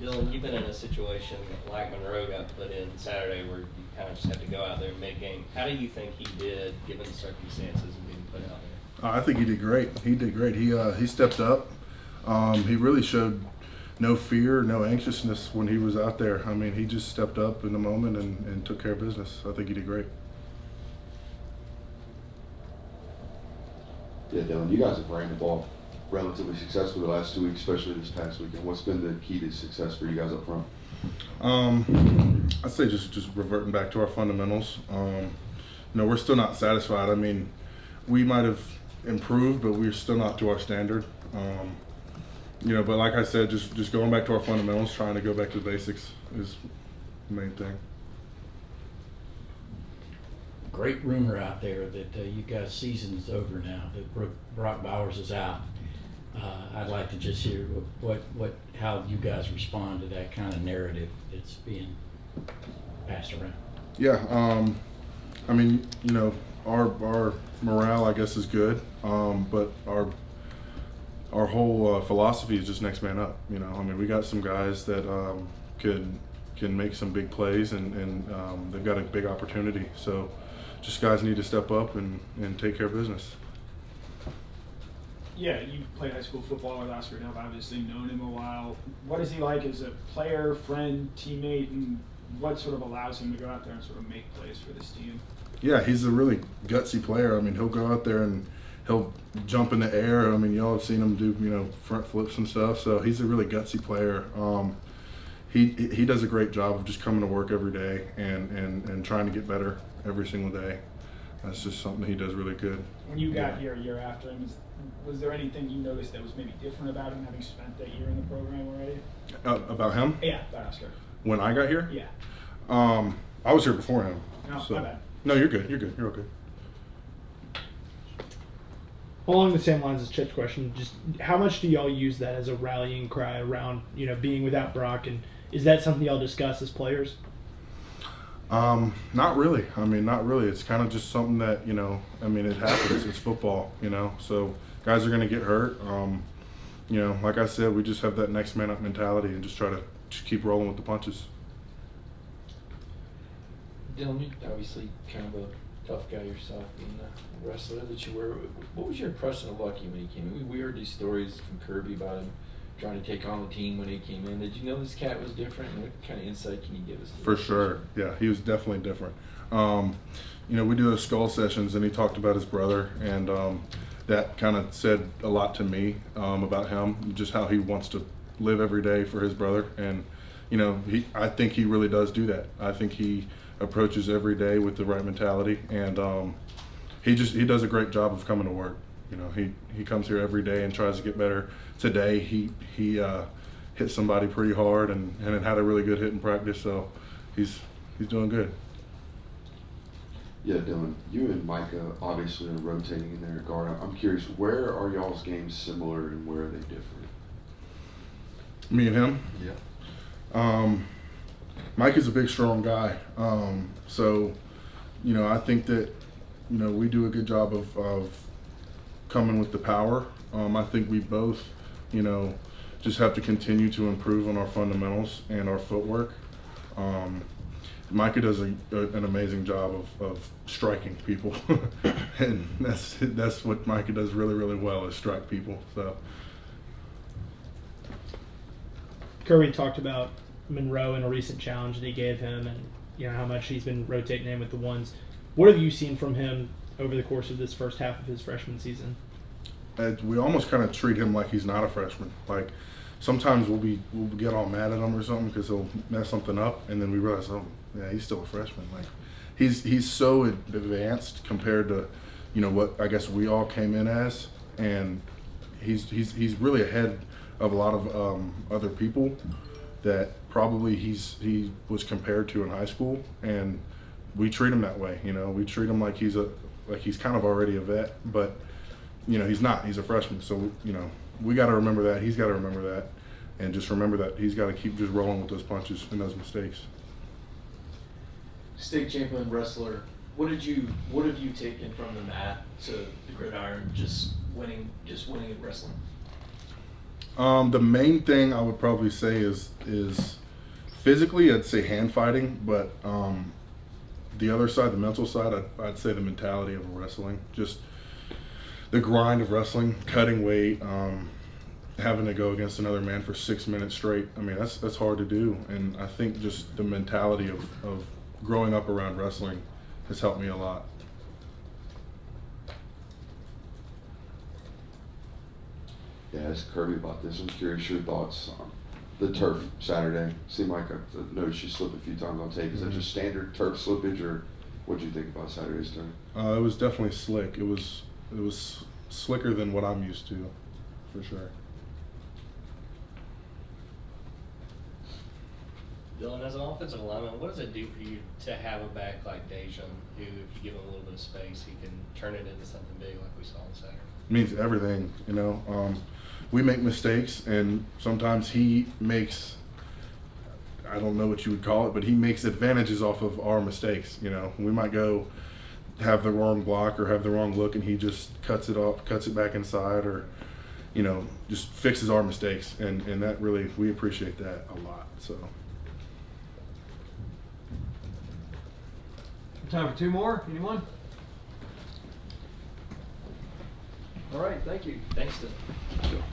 Dylan, you've been in a situation like Monroe got put in Saturday where you kind of just had to go out there mid-game. How do you think he did, given the circumstances of being put out there? I think he did great. He did great. He stepped up. He really showed no fear, no anxiousness when he was out there. I mean, he just stepped up in the moment and took care of business. I think he did great. Yeah, Dylan, you guys have ran the ball relatively successfully the last 2 weeks, especially this past weekend. What's been the key to success for you guys up front? I'd say just reverting back to our fundamentals. We're still not satisfied. I mean, we might have improved, but we're still not to our standard. But like I said, just going back to our fundamentals, trying to go back to the basics is the main thing. Great rumor out there that you guys' season's over now, that Brock Bowers is out. I'd like to just hear how you guys respond to that kind of narrative that's being passed around. Yeah, I mean, our morale, I guess, is good, but our whole philosophy is just next man up. I mean, we got some guys that can make some big plays, and they've got a big opportunity. So, just guys need to step up and take care of business. Yeah, you played high school football with Oscar Delp, obviously known him a while. What is he like as a player, friend, teammate, and what sort of allows him to go out there and sort of make plays for this team? Yeah, he's a really gutsy player. I mean, he'll go out there and he'll jump in the air. I mean, y'all have seen him do, front flips and stuff. So he's a really gutsy player. He does a great job of just coming to work every day and trying to get better every single day. That's just something he does really good. When you got here a year after him, was there anything you noticed that was maybe different about him, having spent that year in the program already? About him? Yeah, about Oscar. When I got here? Yeah. I was here before him. No, so. My bad. No, you're good. You're good. You're okay. Along the same lines as Chip's question, just how much do y'all use that as a rallying cry around, being without Brock, and is that something y'all discuss as players? Not really. I mean, not really. It's kind of just something that, it happens. It's football, so guys are going to get hurt. Like I said, we just have that next man up mentality and just try to keep rolling with the punches. Dylan, you're obviously kind of a tough guy yourself, being a wrestler that you were. What was your impression of Luckie when he came in? We heard these stories from Kirby about him trying to take on the team when he came in. Did you know this cat was different? And what kind of insight can you give us? For sure. Yeah, he was definitely different. We do those skull sessions, and he talked about his brother, and that kind of said a lot to me about him, just how he wants to live every day for his brother. And, I think he really does do that. I think he approaches every day with the right mentality, and he does a great job of coming to work. He comes here every day and tries to get better. Today he hit somebody pretty hard and had a really good hit in practice, so he's doing good. Yeah, Dylan, you and Micah obviously are rotating in their guard. I'm curious, where are y'all's games similar and where are they different? Me and him? Yeah. Mike is a big, strong guy. So, I think that, we do a good job of coming with the power. I think we both, just have to continue to improve on our fundamentals and our footwork. Micah does an amazing job of striking people, and that's what Micah does really, really well, is strike people. So. Kirby talked about Monroe in a recent challenge that he gave him, and how much he's been rotating in with the ones. What have you seen from him over the course of this first half of his freshman season? We almost kind of treat him like he's not a freshman. Like, sometimes we'll get all mad at him or something because he'll mess something up, and then we realize, oh, yeah, he's still a freshman. Like, he's so advanced compared to, what I guess we all came in as, and he's really ahead of a lot of other people that probably he was compared to in high school, and we treat him that way. We treat him like he's kind of already a vet, but he's not. He's a freshman, so we got to remember that. He's got to remember that, and just remember that he's got to keep just rolling with those punches and those mistakes. State champion wrestler, what have you taken from the mat to the gridiron, just winning at wrestling? The main thing I would probably say is physically, I'd say hand fighting, but the other side, the mental side, I'd say the mentality of wrestling, just the grind of wrestling, cutting weight, having to go against another man for 6 minutes straight. I mean, that's hard to do, and I think just the mentality of growing up around wrestling has helped me a lot. Yeah, ask Kirby about this. I'm curious your thoughts on the turf Saturday. Seemed like I noticed you slip a few times on tape. Is that just standard turf slippage, or what do you think about Saturday's turf? It was definitely slick. It was slicker than what I'm used to, for sure. Dylan, as an offensive lineman, what does it do for you to have a back like Daijun, who, if you give him a little bit of space, he can turn it into something big like we saw on Saturday? It means everything, you know. We make mistakes, and sometimes he makes, I don't know what you would call it, but he makes advantages off of our mistakes. You know, we might go have the wrong block or have the wrong look, and he just cuts it off, cuts it back inside, or, you know, just fixes our mistakes, and that really, we appreciate that a lot. So. Time for 2 more. Anyone? All right. Thank you. Thanks, Dylan.